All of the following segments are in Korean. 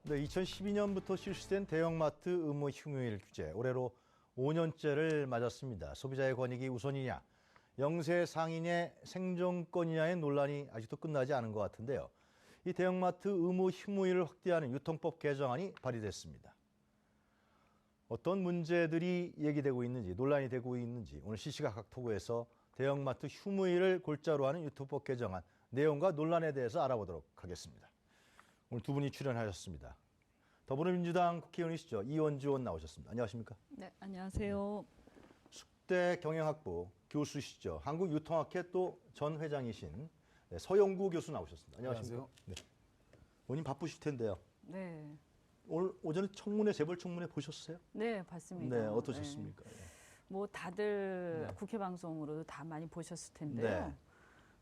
네, 2012년부터 실시된 대형마트 의무 휴무일 규제, 올해로 5년째를 맞았습니다. 소비자의 권익이 우선이냐, 영세 상인의 생존권이냐의 논란이 아직도 끝나지 않은 것 같은데요. 이 대형마트 의무 휴무일을 확대하는 유통법 개정안이 발의됐습니다. 어떤 문제들이 얘기되고 있는지, 논란이 되고 있는지 오늘 시시각각 토구에서 대형마트 휴무일을 골자로 하는 유통법 개정안 내용과 논란에 대해서 알아보도록 하겠습니다. 오늘 두 분이 출연하셨습니다. 더불어민주당 국회의원이시죠. 이원주 의원 나오셨습니다. 안녕하십니까? 네, 안녕하세요. 숙대 경영학부 교수시죠. 한국유통학회 또 전 회장이신 서영구 교수 나오셨습니다. 안녕하십니까? 네. 의원님 바쁘실 텐데요. 네. 오늘 오전에 청문회, 재벌청문회 보셨어요? 네, 봤습니다. 네, 어떠셨습니까? 네. 뭐 다들 네. 국회 방송으로도 다 많이 보셨을 텐데요. 네.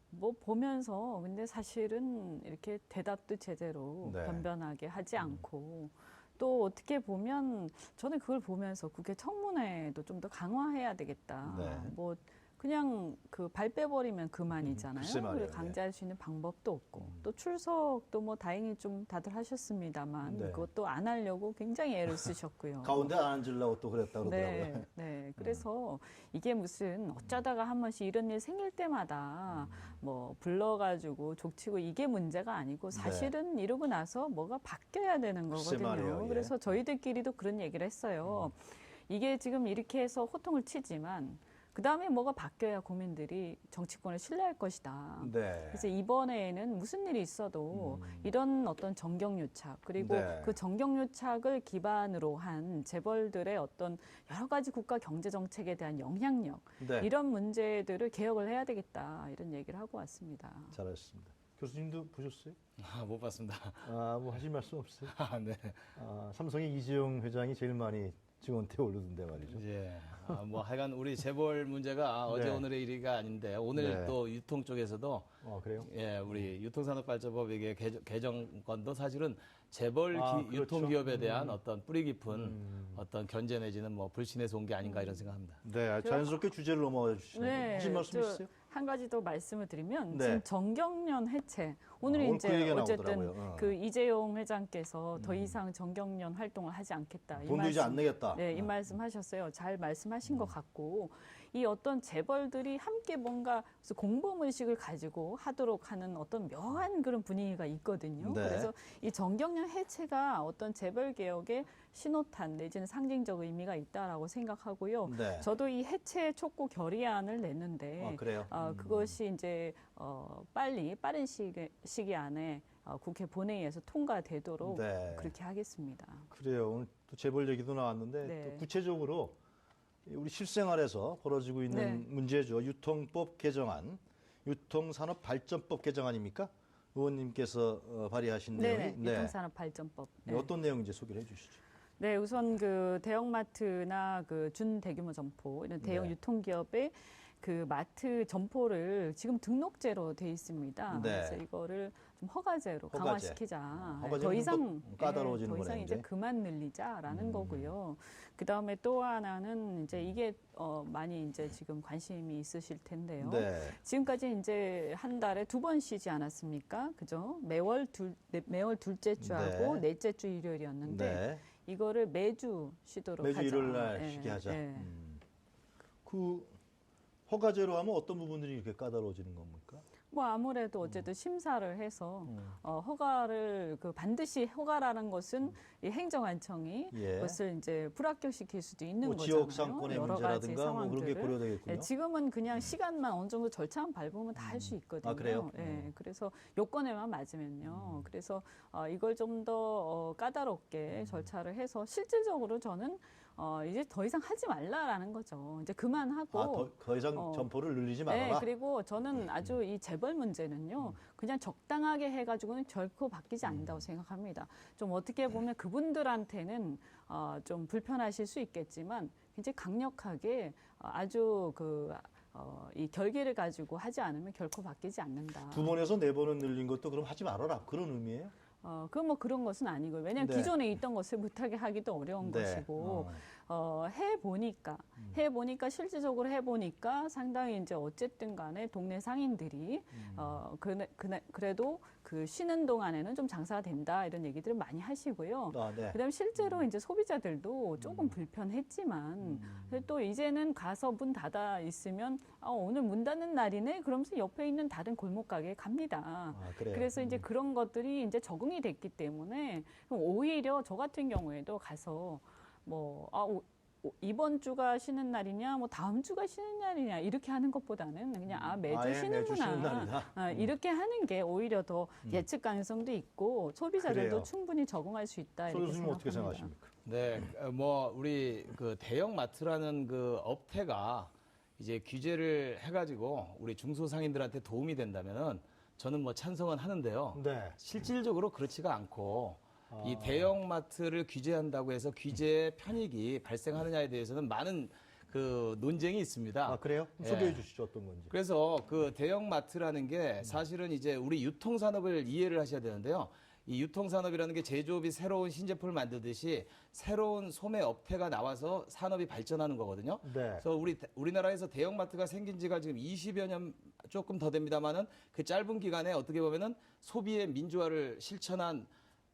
뭐 보면서 근데 사실은 이렇게 대답도 제대로 네. 변변하게 하지 않고 또 어떻게 보면 저는 그걸 보면서 국회 청문회도 좀 더 강화해야 되겠다. 네. 뭐 그냥 그 발 빼버리면 글쎄 그만이잖아요. 말이에요. 그리고 강제할 수 있는 방법도 없고 또 출석도 뭐 다행히 좀 다들 하셨습니다만 네. 그것도 안 하려고 굉장히 애를 쓰셨고요. 가운데 안 앉으려고 또 그랬다고 그러더라고요. 네, 네. 그래서 이게 무슨 어쩌다가 한 번씩 이런 일 생길 때마다 뭐 불러가지고 족치고 이게 문제가 아니고 사실은 이러고 나서 뭐가 바뀌어야 되는 글쎄 거거든요. 말이에요, 예. 그래서 저희들끼리도 그런 얘기를 했어요. 이게 지금 이렇게 해서 호통을 치지만 그 다음에 뭐가 바뀌어야 국민들이 정치권을 신뢰할 것이다. 네. 그래서 이번에는 무슨 일이 있어도 이런 어떤 정경유착 그리고 네. 그 정경유착을 기반으로 한 재벌들의 어떤 여러 가지 국가 경제 정책에 대한 영향력 네. 이런 문제들을 개혁을 해야 되겠다 이런 얘기를 하고 왔습니다. 잘하셨습니다. 교수님도 보셨어요? 못 봤습니다. 뭐 하실 말씀 없어요? 네. 삼성의 이재용 회장이 제일 많이 증언대에 오르던데 말이죠. 예. 뭐 하여간 우리 재벌 문제가 어제 네. 오늘의 일이가 아닌데 오늘 네. 또 유통 쪽에서도 그래요? 예, 우리 유통산업발전법 이게 개정권도 사실은 재벌 그렇죠. 유통기업에 대한 어떤 뿌리 깊은 어떤 견제 내지는 뭐 불신에서 온 게 아닌가 이런 생각합니다. 네, 자연스럽게 주제를 넘어가 주시네요. 하실 말씀 있으세요? 한 가지 더 말씀을 드리면 네. 지금 정경련 해체 오늘 오늘 이제 그 얘기가 어쨌든 나오더라고요. 그 이재용 회장께서 더 이상 정경련 활동을 하지 않겠다. 돈도 이제 안 내겠다. 네, 이 말씀하셨어요. 잘 말씀하신 것 같고 이 어떤 재벌들이 함께 뭔가 공범 의식을 가지고 하도록 하는 어떤 묘한 그런 분위기가 있거든요. 네. 그래서 이 정경련 해체가 어떤 재벌 개혁의 신호탄 내지는 상징적 의미가 있다라고 생각하고요. 네. 저도 이 해체 촉구 결의안을 냈는데 그래요? 그것이 이제 빠른 시기 안에 국회 본회의에서 통과되도록 네. 그렇게 하겠습니다. 그래요. 오늘 또 재벌 얘기도 나왔는데 네. 또 구체적으로 우리 실생활에서 벌어지고 있는 네. 문제죠. 유통법 개정안, 유통산업발전법 개정안입니까? 의원님께서 발의하신 네네, 내용이 유통산업발전법. 네. 어떤 내용인지 소개를 해주시죠. 네, 우선 그 대형마트나 그 준대규모 점포 이런 대형 네. 유통기업의 그 마트 점포를 지금 등록제로 돼 있습니다. 네. 그래서 이거를 좀 허가제로 허가제. 강화시키자. 허가제는 더 이상 또 까다로워지는 더 이상 거네, 이제 이제. 그만 늘리자라는 거고요. 그 다음에 또 하나는 이제 이게 많이 이제 지금 관심이 있으실 텐데요. 네. 지금까지 이제 한 달에 2번 쉬지 않았습니까? 그죠? 매월 둘째 주하고 네. 넷째 주 일요일이었는데. 네. 이거를 매주 쉬도록 매주 하자. 일요일 날 예, 쉬게 하자. 예. 그 허가제로 하면 어떤 부분들이 이렇게 까다로워지는 겁니까? 뭐 아무래도 어쨌든 심사를 해서 허가를 그 반드시 허가라는 것은 이 행정안청이 예. 그것을 이제 불합격시킬 수도 있는 뭐 거잖아요. 지역 상권의 여러 가지 문제라든가 뭐 그런 게 상황들을. 고려되겠군요. 예, 지금은 그냥 시간만 어느 정도 절차만 밟으면 다 할 수 있거든요. 그래요? 예, 그래서 요건에만 맞으면요. 그래서 이걸 좀 더 까다롭게 절차를 해서 실질적으로 저는 이제 더 이상 하지 말라라는 거죠. 이제 그만하고 더 이상 점포를 늘리지 말아라. 네, 그리고 저는 아주 이 재벌 문제는요, 그냥 적당하게 해가지고는 결코 바뀌지 않는다고 생각합니다. 좀 어떻게 보면 그분들한테는 좀 불편하실 수 있겠지만 굉장히 강력하게 아주 이 결기를 가지고 하지 않으면 결코 바뀌지 않는다. 2번에서 4번은 늘린 것도 그럼 하지 말아라. 그런 의미예요? 뭐 그런 것은 아니고요. 왜냐하면 네. 기존에 있던 것을 못하게 하기도 어려운 네. 것이고, 해보니까 실질적으로 해보니까 상당히 이제 어쨌든 간에 동네 상인들이 그래도 그 쉬는 동안에는 좀 장사가 된다 이런 얘기들을 많이 하시고요. 네. 그다음에 실제로 이제 소비자들도 조금 불편했지만 또 이제는 가서 문 닫아 있으면 오늘 문 닫는 날이네 그러면서 옆에 있는 다른 골목 가게에 갑니다. 그래요? 그래서 이제 그런 것들이 이제 적응이 됐기 때문에 오히려 저 같은 경우에도 가서 이번 주가 쉬는 날이냐, 다음 주가 쉬는 날이냐 이렇게 하는 것보다는 그냥 매주 매주 쉬는 쉬는구나 날이다. 이렇게 하는 게 오히려 더 예측 가능성도 있고 소비자들도 그래요. 충분히 적응할 수 있다 소 이렇게 교수님 어떻게 생각합니다. 생각하십니까? 네, 우리 그 대형 마트라는 그 업태가 이제 규제를 해가지고 우리 중소상인들한테 도움이 된다면은 저는 찬성은 하는데요. 네. 실질적으로 그렇지가 않고 이 대형 마트를 규제한다고 해서 규제의 편익이 발생하느냐에 대해서는 많은 그 논쟁이 있습니다. 그래요? 예. 소개해 주시죠, 어떤 건지. 그래서 그 대형 마트라는 게 사실은 이제 우리 유통산업을 이해를 하셔야 되는데요. 이 유통산업이라는 게 제조업이 새로운 신제품을 만들듯이 새로운 소매 업태가 나와서 산업이 발전하는 거거든요. 네. 그래서 우리나라에서 대형마트가 생긴 지가 지금 20여 년 조금 더 됩니다만은 그 짧은 기간에 어떻게 보면은 소비의 민주화를 실천한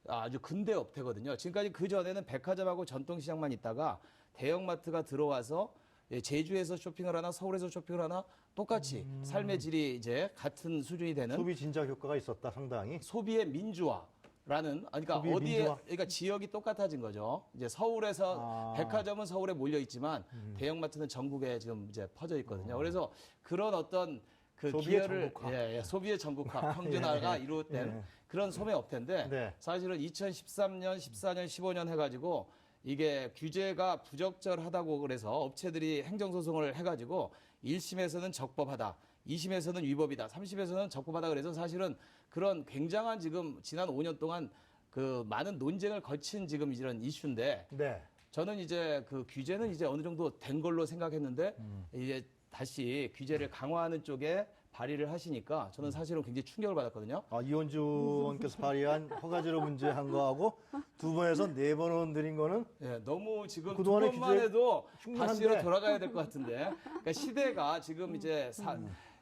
아주 근대 업태거든요. 지금까지 그 전에는 백화점하고 전통시장만 있다가 대형마트가 들어와서 제주에서 쇼핑을 하나 서울에서 쇼핑을 하나 똑같이 삶의 질이 이제 같은 수준이 되는 소비 진작 효과가 있었다, 상당히. 소비의 민주화라는 그러니까 소비의 어디에 민주화? 그러니까 지역이 똑같아진 거죠. 이제 서울에서 백화점은 서울에 몰려 있지만 대형마트는 전국에 지금 이제 퍼져 있거든요. 그래서 그런 어떤 그 소비의 기회를 전국화. 소비의 전국화, 평준화가 이루어진 그런 소매 업태인데 네. 사실은 2013년, 14년, 15년 해가지고 이게 규제가 부적절하다고 그래서 업체들이 행정소송을 해가지고 1심에서는 적법하다, 2심에서는 위법이다, 3심에서는 적법하다 그래서 사실은 그런 굉장한 지금 지난 5년 동안 그 많은 논쟁을 거친 지금 이런 이슈인데 네. 저는 이제 그 규제는 이제 어느 정도 된 걸로 생각했는데 이제 다시 규제를 강화하는 쪽에 발의를 하시니까 저는 사실은 굉장히 충격을 받았거든요. 이원주 의원께서 발의한 허가제로 문제한 거하고 두 번에서 네 번 원드린 거는 너무 지금 두 그동안의 번만 규제 해도 충분한데. 다시로 돌아가야 될 것 같은데. 그러니까 시대가 지금 이제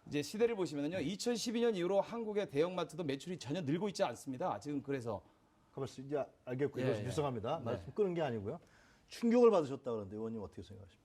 이제 시대를 보시면요. 2012년 이후로 한국의 대형마트도 매출이 전혀 늘고 있지 않습니다. 지금 그래서 가만있어. 이제 알겠고요. 예, 예. 죄송합니다. 네. 말씀 끊은 게 아니고요. 충격을 받으셨다 그러는데 의원님 어떻게 생각하십니까?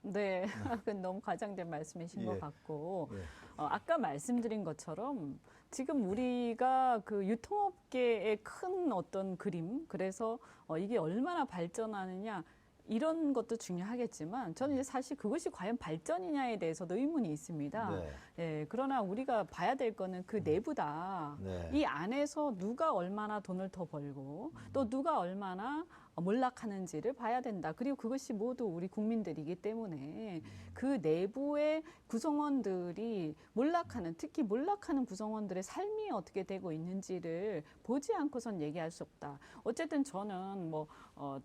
네, 그건 너무 과장된 말씀이신 예. 것 같고 예. 아까 말씀드린 것처럼 지금 우리가 그 유통업계의 큰 어떤 그림, 그래서 이게 얼마나 발전하느냐 이런 것도 중요하겠지만 저는 이제 사실 그것이 과연 발전이냐에 대해서도 의문이 있습니다. 네. 예, 그러나 우리가 봐야 될 거는 그 내부다. 네. 이 안에서 누가 얼마나 돈을 더 벌고 또 누가 얼마나 몰락하는지를 봐야 된다. 그리고 그것이 모두 우리 국민들이기 때문에 그 내부의 구성원들이 몰락하는, 특히 몰락하는 구성원들의 삶이 어떻게 되고 있는지를 보지 않고선 얘기할 수 없다. 어쨌든 저는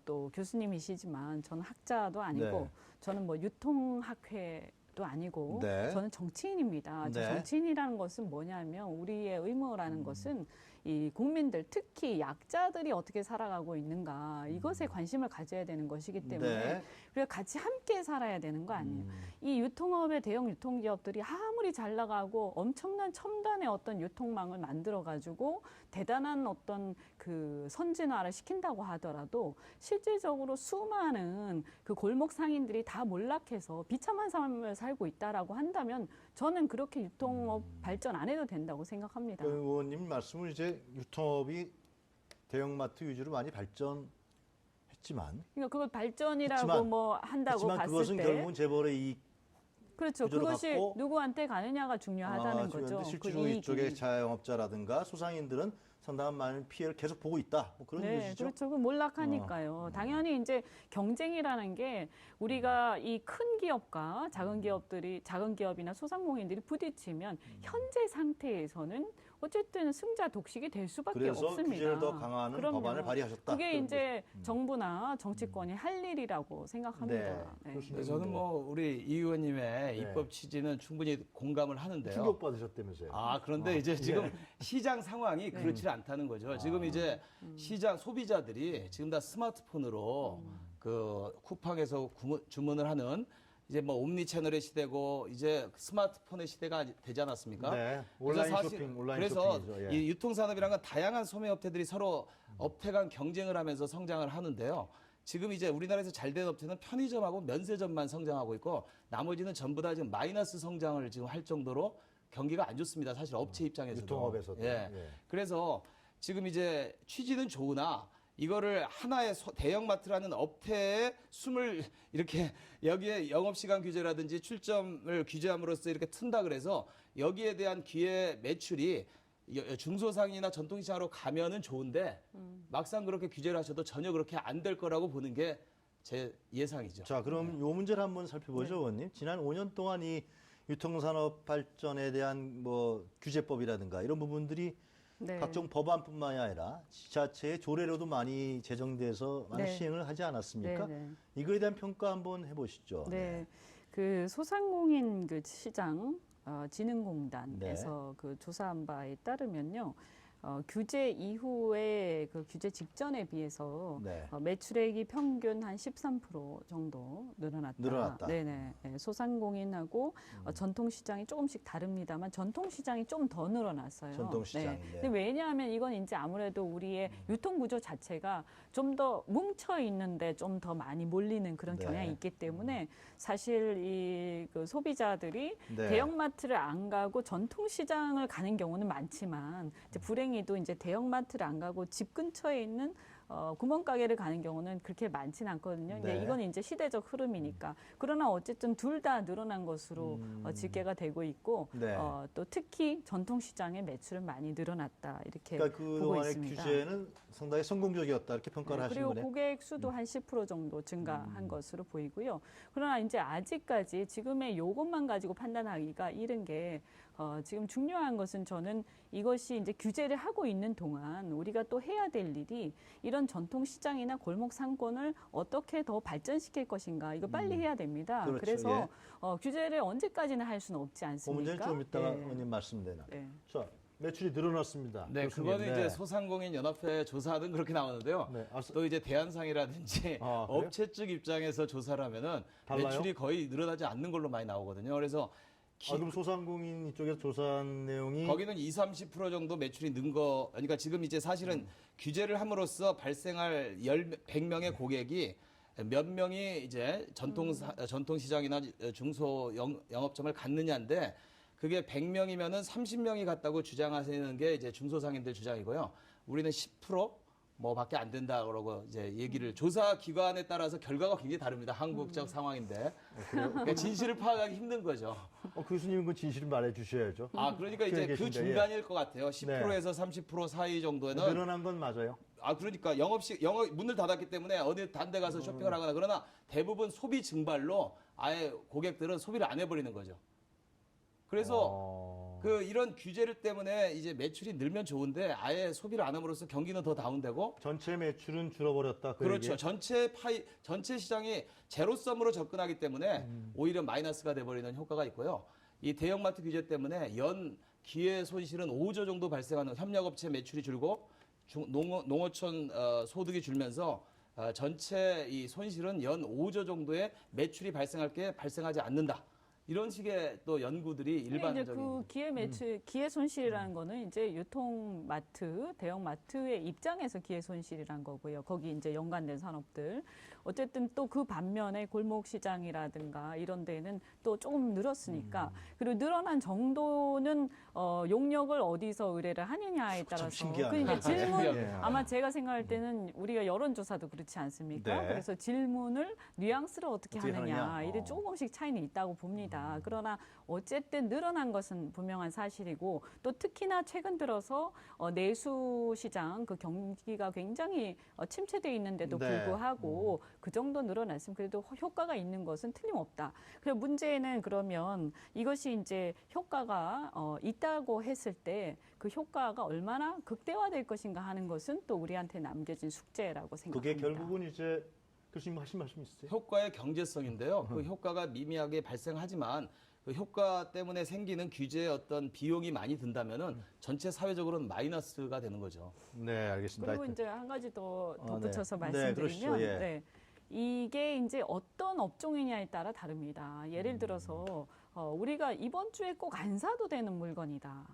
또 교수님이시지만 저는 학자도 아니고 네. 저는 유통학회도 아니고 네. 저는 정치인입니다. 저 네. 정치인이라는 것은 뭐냐면 우리의 의무라는 것은 이 국민들, 특히 약자들이 어떻게 살아가고 있는가 이것에 관심을 가져야 되는 것이기 때문에 네. 그리고 같이 함께 살아야 되는 거 아니에요. 이 유통업의 대형 유통기업들이 아무리 잘 나가고 엄청난 첨단의 어떤 유통망을 만들어가지고 대단한 어떤 그 선진화를 시킨다고 하더라도 실질적으로 수많은 그 골목 상인들이 다 몰락해서 비참한 삶을 살고 있다라고 한다면 저는 그렇게 유통업 발전 안 해도 된다고 생각합니다. 그 의원님 말씀은 이제 유통업이 대형마트 위주로 많이 발전했지만 그러니까 그걸 발전이라고 했지만 한다고 그렇지만 봤을 그것은 때 결국은 재벌의 이익 그렇죠. 구조로 그것이 갖고 누구한테 가느냐가 중요하다는 거죠. 그런데 그 실제로 이익이. 이쪽의 자영업자라든가 소상인들은 상당한 많은 피해를 계속 보고 있다. 그런 네, 뜻이죠. 그렇죠. 그 몰락하니까요. 당연히 이제 경쟁이라는 게 우리가 이 큰 기업과 작은 기업들이 작은 기업이나 소상공인들이 부딪히면 현재 상태에서는 어쨌든 승자 독식이 될 수밖에 그래서 없습니다. 규제를 더 강화하는 그럼요. 법안을 발의하셨다. 그게 그런 이제 정부나 정치권이 할 일이라고 생각합니다. 네. 네. 그렇습니다. 저는 우리 이 의원님의 네. 입법 취지는 충분히 공감을 하는데요. 충격 받으셨다면서요. 그런데 이제 지금 네. 시장 상황이 그렇지 않다는 거죠. 지금 이제 시장 소비자들이 지금 다 스마트폰으로 그 쿠팡에서 주문을 하는 이제 뭐 옴니 채널의 시대고 이제 스마트폰의 시대가 되지 않았습니까? 네. 그래서 온라인 사실 쇼핑, 온라인 그래서 쇼핑이죠. 예. 이 유통산업이란 건 다양한 소매업체들이 서로 업체 간 경쟁을 하면서 성장을 하는데요. 지금 이제 우리나라에서 잘 된 업체는 편의점하고 면세점만 성장하고 있고 나머지는 전부 다 지금 마이너스 성장을 지금 할 정도로 경기가 안 좋습니다. 사실 업체 입장에서도. 유통업에서도. 예. 예. 그래서 지금 이제 취지는 좋으나 이거를 하나의 대형마트라는 업태에 숨을 이렇게 여기에 영업시간 규제라든지 출점을 규제함으로써 이렇게 튼다 그래서 여기에 대한 기회 매출이 중소상이나 전통시장으로 가면은 좋은데 막상 그렇게 규제를 하셔도 전혀 그렇게 안 될 거라고 보는 게 제 예상이죠. 자, 그럼 요 문제를 한번 살펴보죠, 의원님. 지난 5년 동안 이 유통산업 발전에 대한 뭐 규제법이라든가 이런 부분들이 네. 각종 법안뿐만이 아니라 지자체의 조례로도 많이 제정돼서 많이 네. 시행을 하지 않았습니까? 네, 네. 이거에 대한 평가 한번 해보시죠. 네. 그 소상공인 그 시장 진흥공단에서 그 조사한 바에 따르면요. 규제 이후에 그 규제 직전에 비해서 네. 매출액이 평균 한 13% 정도 늘어났다. 네네. 네, 소상공인하고 전통시장이 조금씩 다릅니다만 전통시장이 좀 더 늘어났어요. 전통시장. 네. 네. 근데 왜냐하면 이건 이제 아무래도 우리의 유통구조 자체가 좀 더 뭉쳐 있는데 좀 더 많이 몰리는 그런 네. 경향이 있기 때문에 사실 이 그 소비자들이 네. 대형마트를 안 가고 전통시장을 가는 경우는 많지만 이제 불행히도 이제 대형마트를 안 가고 집 근처에 있는 구멍가게를 가는 경우는 그렇게 많지는 않거든요. 근데 네. 이건 이제 시대적 흐름이니까. 그러나 어쨌든 둘 다 늘어난 것으로 집계가 되고 있고 네. 또 특히 전통시장의 매출은 많이 늘어났다 이렇게 그러니까 보고 그동안의 있습니다. 규제는 상당히 성공적이었다 이렇게 평가를 하신 그리고 거네요. 고객 수도 한 10% 정도 증가한 것으로 보이고요. 그러나 이제 아직까지 지금의 요것만 가지고 판단하기가 이른 게 지금 중요한 것은 저는 이것이 이제 규제를 하고 있는 동안 우리가 또 해야 될 일이 이런 전통 시장이나 골목 상권을 어떻게 더 발전시킬 것인가 이거 빨리 해야 됩니다. 그렇죠. 그래서 규제를 언제까지나 할 수는 없지 그 않습니까? 문제는 좀 이따가 네. 의원님 말씀되나. 네. 자, 매출이 늘어났습니다. 네, 교수님. 그거는 이제 소상공인 연합회 조사하든 그렇게 나오는데요. 네. 또 이제 대한상이라든지 아, 그래요? 업체 측 입장에서 조사를 하면은 달라요? 매출이 거의 늘어나지 않는 걸로 많이 나오거든요. 그래서 그럼 소상공인 이쪽에서 조사한 내용이 거기는 20, 30% 정도 매출이 는 거, 그러니까 지금 이제 사실은 규제를 함으로써 발생할 100명의 고객이 몇 명이 이제 전통시장이나 중소 영업점을 갔느냐인데 그게 100명이면은 30명이 갔다고 주장하시는 게 이제 중소상인들 주장이고요. 우리는 10%? 뭐 밖에 안 된다 그러고 이제 얘기를 조사 기관에 따라서 결과가 굉장히 다릅니다. 한국적 상황인데. 그러니까 진실을 파악하기 힘든 거죠. 교수님은 그 진실을 말해 주셔야죠. 그러니까 이제 그 계신데, 중간일 것 같아요. 10%에서 30% 사이 정도에는 늘어난 건 맞아요. 그러니까 영업 문을 닫았기 때문에 어디 다른 데 가서 쇼핑을 하거나 그러나 대부분 소비 증발로 아예 고객들은 소비를 안 해버리는 거죠. 그래서 이런 규제를 때문에 이제 매출이 늘면 좋은데 아예 소비를 안 함으로써 경기는 더 다운되고 전체 매출은 줄어버렸다. 그렇죠. 얘기예요? 전체 시장이 제로섬으로 접근하기 때문에 오히려 마이너스가 돼버리는 효과가 있고요. 이 대형마트 규제 때문에 연 기회 손실은 5조 정도 발생하는 협력업체 매출이 줄고 농어촌 소득이 줄면서 전체 이 손실은 연 5조 정도의 매출이 발생하지 않는다. 이런 식의 또 연구들이 근데 이제 일반적인. 그 기회 매출, 기회 손실이라는 거는 이제 유통마트, 대형마트의 입장에서 기회 손실이란 거고요. 거기 이제 연관된 산업들. 어쨌든 또 그 반면에 골목시장이라든가 이런 데는 또 조금 늘었으니까. 그리고 늘어난 정도는 용역을 어디서 의뢰를 하느냐에 따라서. 신기하네요. 그 이제 질문, 예. 아마 제가 생각할 때는 우리가 여론조사도 그렇지 않습니까? 네. 그래서 질문을 뉘앙스를 어떻게 하느냐. 하느냐. 이래 조금씩 차이는 있다고 봅니다. 그러나 어쨌든 늘어난 것은 분명한 사실이고 또 특히나 최근 들어서 내수 시장 그 경기가 굉장히 침체되어 있는데도 네. 불구하고 그 정도 늘어났으면 그래도 효과가 있는 것은 틀림없다. 그리고 문제는 그러면 이것이 이제 효과가 있다고 했을 때 그 효과가 얼마나 극대화될 것인가 하는 것은 또 우리한테 남겨진 숙제라고 그게 생각합니다. 결국은 이제 교수님 하신 말씀 있으세요? 효과의 경제성인데요. 그 효과가 미미하게 발생하지만 그 효과 때문에 생기는 규제의 어떤 비용이 많이 든다면은 전체 사회적으로는 마이너스가 되는 거죠. 네, 알겠습니다. 그리고 하여튼. 이제 한 가지 더 네. 덧붙여서 네, 말씀드리면 그러시죠. 예. 이게 이제 어떤 업종이냐에 따라 다릅니다. 예를 들어서 우리가 이번 주에 꼭 안 사도 되는 물건이다.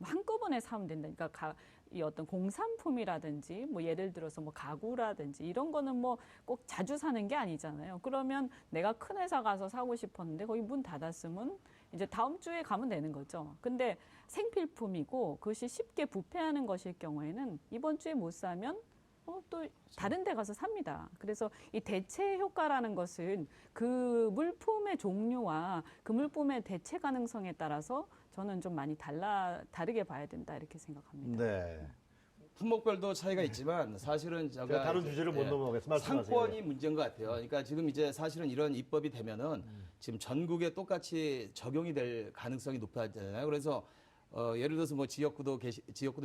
한꺼번에 사면 된다. 그러니까 이 어떤 공산품이라든지 뭐 예를 들어서 뭐 가구라든지 이런 거는 뭐 꼭 자주 사는 게 아니잖아요. 그러면 내가 큰 회사 가서 사고 싶었는데 거기 문 닫았으면 이제 다음 주에 가면 되는 거죠. 근데 생필품이고 그것이 쉽게 부패하는 것일 경우에는 이번 주에 못 사면 또 다른 데 가서 삽니다. 그래서 이 대체 효과라는 것은 그 물품의 종류와 그 물품의 대체 가능성에 따라서 저는 좀 많이 다르게 봐야 된다 이렇게 생각합니다. 네. 품목별도 차이가 있지만 사실은 제가 다른 주제를 못 넘어가겠습니다. 말씀하세요. 상권이 문제인 것 같아요. 그러니까 지금 이제 사실은 이런 입법이 되면은 지금 전국에 똑같이 적용이 될 가능성이 높아지잖아요. 그래서 예를 들어서 뭐 지역구도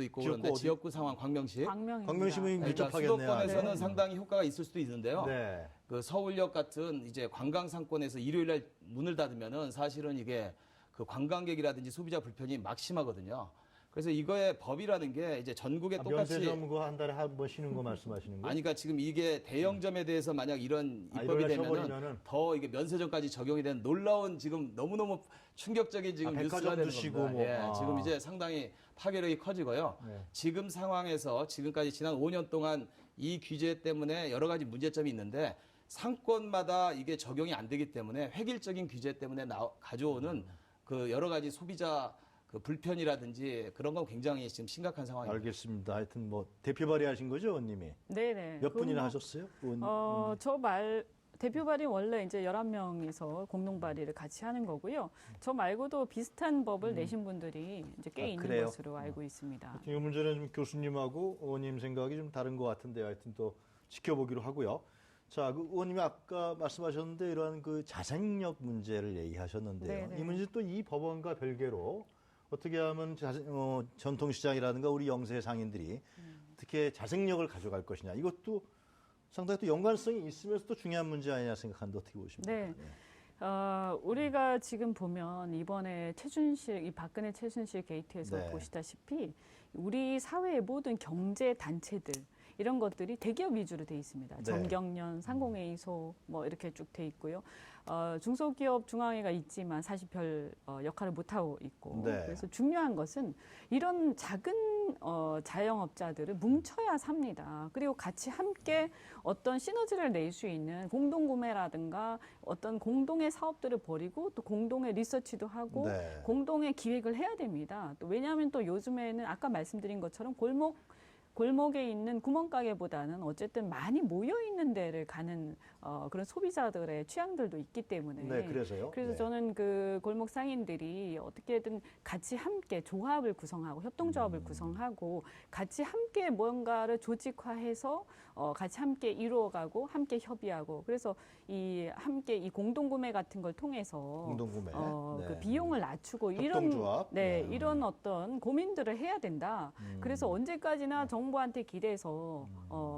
있고 그런데 어디? 지역구 상황 광명시 광명시민이 그러니까 밀접하겠네요. 수도권에서는 네. 상당히 효과가 있을 수도 있는데요. 네. 그 서울역 같은 이제 관광 상권에서 일요일날 문을 닫으면은 사실은 이게 그 관광객이라든지 소비자 불편이 막심하거든요. 그래서 이거의 법이라는 게 이제 전국에 똑같이 면세점 한 달에 한 번 쉬는 거 말씀하시는 거예요? 아니, 그러니까 지금 이게 대형점에 대해서 만약 이런 입법이 이걸 되면은 쳐버리면은 더 이게 면세점까지 적용이 되는 놀라운 지금 너무너무 충격적인 지금 뉴스가 백화점도 되는 쉬고 겁니다. 뭐. 예, 지금 이제 상당히 파괴력이 커지고요. 네. 지금 상황에서 지금까지 지난 5년 동안 이 규제 때문에 여러 가지 문제점이 있는데 상권마다 이게 적용이 안 되기 때문에 획일적인 규제 때문에 가져오는 그 여러 가지 소비자 그 불편이라든지 그런 건 굉장히 지금 심각한 상황입니다. 알겠습니다. 하여튼 뭐 대표 발의하신 거죠, 의원님이? 네네. 몇 분이나 하셨어요? 대표 발의 원래 이제 11명이서 공동 발의를 같이 하는 거고요. 저 말고도 비슷한 법을 내신 분들이 이제 꽤 있는 그래요? 것으로 알고 있습니다. 이 문제는 좀 교수님하고 의원님 생각이 좀 다른 것 같은데 하여튼 또 지켜보기로 하고요. 자, 그 의원님이 아까 말씀하셨는데 이런 그 자생력 문제를 얘기하셨는데요. 네네. 이 문제 또 이 법원과 별개로 어떻게 하면 전통시장이라든가 우리 영세 상인들이 어떻게 자생력을 가져갈 것이냐. 이것도 상당히 또 연관성이 있으면서 또 중요한 문제 아니냐 생각하는데 어떻게 보십니까? 네. 우리가 지금 보면 이번에 이 박근혜 최순실 게이트에서 네. 보시다시피 우리 사회의 모든 경제 단체들 이런 것들이 대기업 위주로 돼 있습니다. 네. 정경련, 상공회의소 뭐 이렇게 쭉 돼 있고요. 중소기업 중앙회가 있지만 사실 별 역할을 못 하고 있고. 네. 그래서 중요한 것은 이런 작은 자영업자들을 뭉쳐야 삽니다. 그리고 같이 함께 어떤 시너지를 낼 수 있는 공동구매라든가 어떤 공동의 사업들을 벌이고 또 공동의 리서치도 하고 네. 공동의 기획을 해야 됩니다. 또 왜냐하면 또 요즘에는 아까 말씀드린 것처럼 골목에 있는 구멍가게보다는 어쨌든 많이 모여 있는 데를 가는 그런 소비자들의 취향들도 있기 때문에 네, 그래서요. 그래서 네. 저는 그 골목 상인들이 어떻게든 같이 함께 조합을 구성하고 협동조합을 구성하고 같이 함께 뭔가를 조직화해서 같이 함께 이루어가고 함께 협의하고 그래서 함께 이 공동구매 같은 걸 통해서 공동구매. 그 네. 비용을 낮추고 협동조합. 이런 어떤 고민들을 해야 된다. 그래서 언제까지나 정부한테 기대서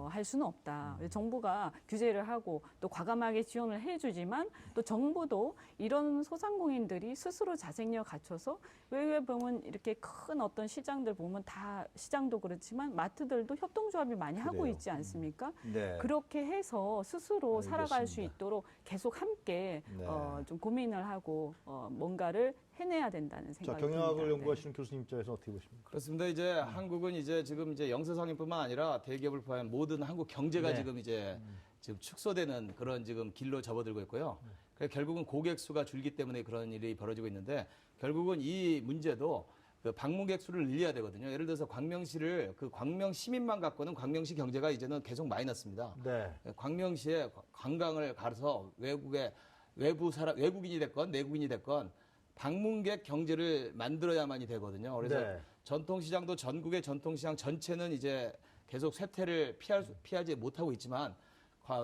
할 수는 없다. 정부가 규제를 하고 또 과감하게 지원을 해주지만 또 정부도 이런 소상공인들이 스스로 자생력 갖춰서 왜 보면 이렇게 큰 어떤 시장들 보면 다 시장도 그렇지만 마트들도 협동조합이 많이 하고 그래요. 있지 않습니까? 네. 그렇게 해서 스스로 살아갈 수 알겠습니다. 있도록 계속 함께 네. 좀 고민을 하고 뭔가를 해내야 된다는 자, 생각이 경영학을 듭니다. 연구하시는 교수님 입장에서 어떻게 보십니까? 그렇습니다. 이제 한국은 이제 지금 이제 영세상인뿐만 아니라 대기업을 포함한 모든 한국 경제가 네. 지금 이제 지금 축소되는 그런 지금 길로 접어들고 있고요. 그래서 결국은 고객 수가 줄기 때문에 그런 일이 벌어지고 있는데 결국은 이 문제도 그 방문객 수를 늘려야 되거든요. 예를 들어서 광명시를 그 광명 시민만 갖고는 광명시 경제가 이제는 계속 마이너스입니다. 네. 광명시에 관광을 가서 외국인이 됐건 내국인이 됐건 방문객 경제를 만들어야만이 되거든요. 그래서 네. 전통시장도 전국의 전통시장 전체는 이제 계속 쇠퇴를 피하지 못하고 있지만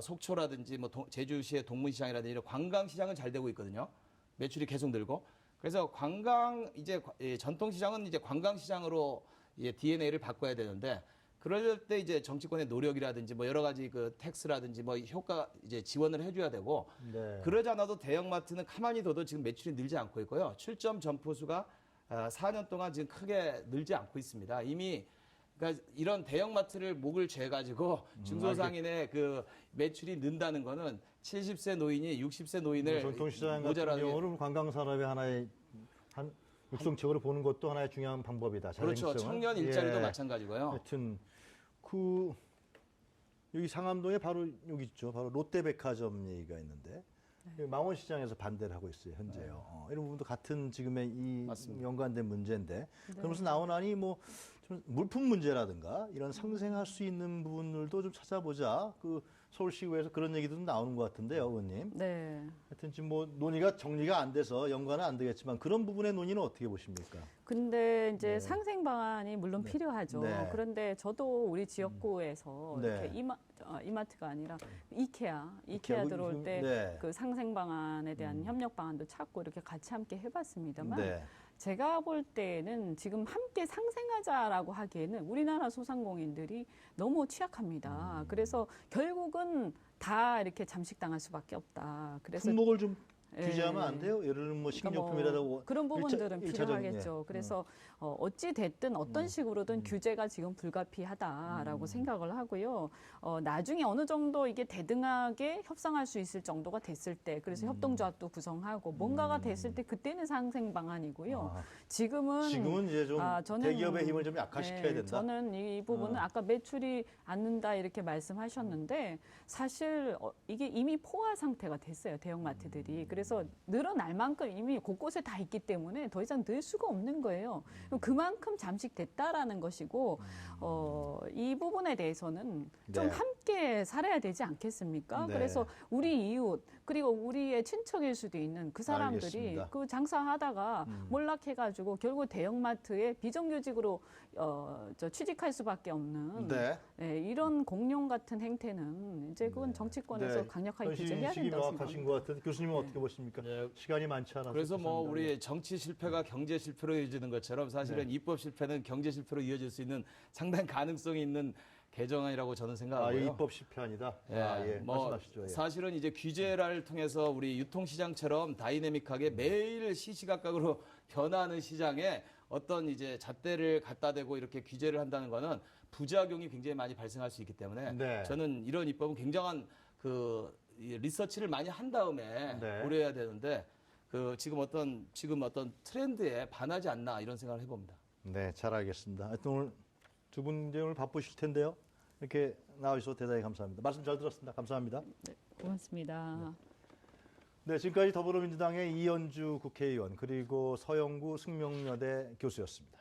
속초라든지 뭐 제주시의 동문시장이라든지 이런 관광시장은 잘 되고 있거든요. 매출이 계속 늘고. 그래서 전통시장은 이제 관광시장으로 이제 DNA를 바꿔야 되는데 그럴 때 이제 정치권의 노력이라든지 뭐 여러 가지 그 텍스라든지 뭐 효과 이제 지원을 해줘야 되고 네. 그러지 않아도 대형마트는 가만히 둬도 지금 매출이 늘지 않고 있고요. 출점 점포 수가 4년 동안 지금 크게 늘지 않고 있습니다. 이미 그러니까 이런 대형마트를 목을 죄가지고 중소상인의 그 매출이 는다는 거는 70세 노인이 60세 노인을 전통시장 같은 모자라게 경우는 관광산업의 하나의 한 육성책으로 보는 것도 하나의 중요한 방법이다. 그렇죠. 자생성을. 청년 일자리도 예. 마찬가지고요. 하여튼 여기 상암동에 바로 여기 있죠. 바로 롯데백화점 얘기가 있는데 망원시장에서 반대를 하고 있어요. 현재요. 이런 부분도 같은 지금의 이 맞습니다. 연관된 문제인데 그러면서 나오나니 뭐 좀 물품 문제라든가 이런 상생할 수 있는 부분들도 좀 찾아보자. 그 서울시의회에서 그런 얘기도 나오는 것 같은데요, 의원님. 네. 하여튼 지금 뭐 논의가 정리가 안 돼서 연관은 안 되겠지만 그런 부분의 논의는 어떻게 보십니까? 근데 이제 상생 방안이 물론 필요하죠. 네. 그런데 저도 우리 지역구에서 네. 이렇게 이마트가 아니라 이케아 이케아, 들어올 때 네. 그 상생 방안에 대한 협력 방안도 찾고 이렇게 같이 함께 해봤습니다만 네. 제가 볼 때는 지금 함께 상생하자라고 하기에는 우리나라 소상공인들이 너무 취약합니다. 그래서 결국은 다 이렇게 잠식당할 수밖에 없다. 그래서 품목을 좀 예. 규제하면 안 돼요? 예를 들면 뭐 식료품이라도 그런 부분들은 일차적인, 필요하겠죠. 그래서 어찌 됐든 어떤 식으로든 규제가 지금 불가피하다라고 생각을 하고요. 나중에 어느 정도 이게 대등하게 협상할 수 있을 정도가 됐을 때, 그래서 협동조합도 구성하고 뭔가가 됐을 때 그때는 상생 방안이고요. 아, 지금은 이제 좀 저는, 대기업의 힘을 좀 약화시켜야 네, 된다. 저는 이 부분은 아까 매출이 안 는다 이렇게 말씀하셨는데 사실 이게 이미 포화 상태가 됐어요. 대형마트들이. 그래서 늘어날 만큼 이미 곳곳에 다 있기 때문에 더 이상 늘 수가 없는 거예요. 그만큼 잠식됐다라는 것이고 이 부분에 대해서는 좀 네. 함께 살아야 되지 않겠습니까? 네. 그래서 우리 이웃 그리고 우리의 친척일 수도 있는 그 사람들이 알겠습니다. 그 장사하다가 몰락해가지고 결국 대형마트에 비정규직으로 취직할 수밖에 없는 네. 네, 이런 공룡 같은 행태는 이제 그건 정치권에서 네. 강력하게 현실 규제해야 인식이 된다고 명확하신 생각합니다. 것 같은데 교수님은 어떻게 보십니까? 네. 시간이 많지 않아서. 그래서 뭐 죄송합니다. 우리 정치 실패가 경제 실패로 이어지는 것처럼 사실은 입법 실패는 경제 실패로 이어질 수 있는 상당히 가능성이 있는 개정안이라고 저는 생각하고요. 이 입법 실패 아니다. 예, 뭐 말씀하시죠. 예. 사실은 이제 규제를 통해서 우리 유통시장처럼 다이내믹하게 매일 시시각각으로 변화하는 시장에 어떤 이제 잣대를 갖다 대고 이렇게 규제를 한다는 거는 부작용이 굉장히 많이 발생할 수 있기 때문에 네. 저는 이런 입법은 굉장한 이 리서치를 많이 한 다음에 네. 고려해야 되는데 지금 어떤 트렌드에 반하지 않나 이런 생각을 해봅니다. 네, 잘 알겠습니다. 하여튼 오늘 두 분 오늘 바쁘실 텐데요. 이렇게 나와주셔서 대단히 감사합니다. 말씀 잘 들었습니다. 감사합니다. 고맙습니다. 네, 지금까지 더불어민주당의 이현주 국회의원 그리고 서영구 승명여대 교수였습니다.